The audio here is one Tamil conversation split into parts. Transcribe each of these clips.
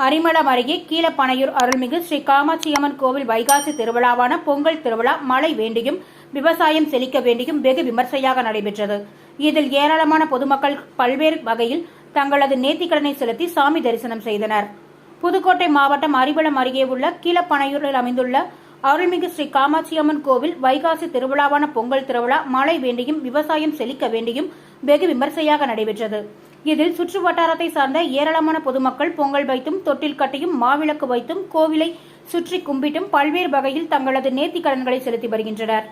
அரிமளம் அருகே கீழப்பனையூர் அருள்மிகு ஸ்ரீ காமாட்சியம்மன் கோவில் வைகாசி திருவிழாவான பொங்கல் திருவிழா மழை வேண்டியும் விவசாயம் செழிக்க வேண்டியும் வெகு விமர்சையாக நடைபெற்றது. இதில் ஏராளமான பொதுமக்கள் பல்வேறு வகையில் தங்களது நேர்த்திக்கடனை செலுத்தி சாமி தரிசனம் செய்தனர். புதுக்கோட்டை மாவட்டம் அரிமளம் அருகே உள்ள கீழப்பனையூரில் அமைந்துள்ள அருள்மிகு ஸ்ரீ காமாட்சியம்மன் கோவில் வைகாசி திருவிழாவான பொங்கல் திருவிழா மழை வேண்டியும் விவசாயம் செழிக்க வேண்டியும் வெகு விமர்சையாக நடைபெற்றது. இதில் சுற்று வட்டாரத்தை சார்ந்த ஏராளமான பொதுமக்கள் பொங்கல் வைத்தும் தொட்டில் கட்டியும் மாவிளக்கு வைத்தும் கோவிலை சுற்றி கும்பிட்டும் பல்வேறு வகையில் தங்களது நேர்த்திக் கடன்களை செலுத்தி வருகின்றனர்.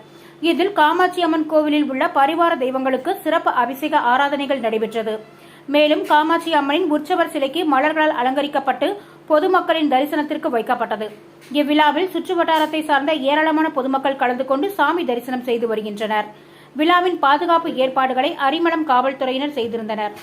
இதில் காமாட்சி அம்மன் கோவிலில் உள்ள பரிவார தெய்வங்களுக்கு சிறப்பு அபிஷேக ஆராதனைகள் நடைபெற்றது. மேலும் காமாட்சி அம்மனின் உற்சவர் சிலைக்கு மலர்களால் அலங்கரிக்கப்பட்டு பொதுமக்களின் தரிசனத்திற்கு வைக்கப்பட்டது. இவ்விழாவில் சுற்று வட்டாரத்தை சார்ந்த ஏராளமான பொதுமக்கள் கலந்து கொண்டு சாமி தரிசனம் செய்து வருகின்றனர். விழாவின் பாதுகாப்பு ஏற்பாடுகளை அரிமளம் காவல்துறையினர் செய்திருந்தனர்.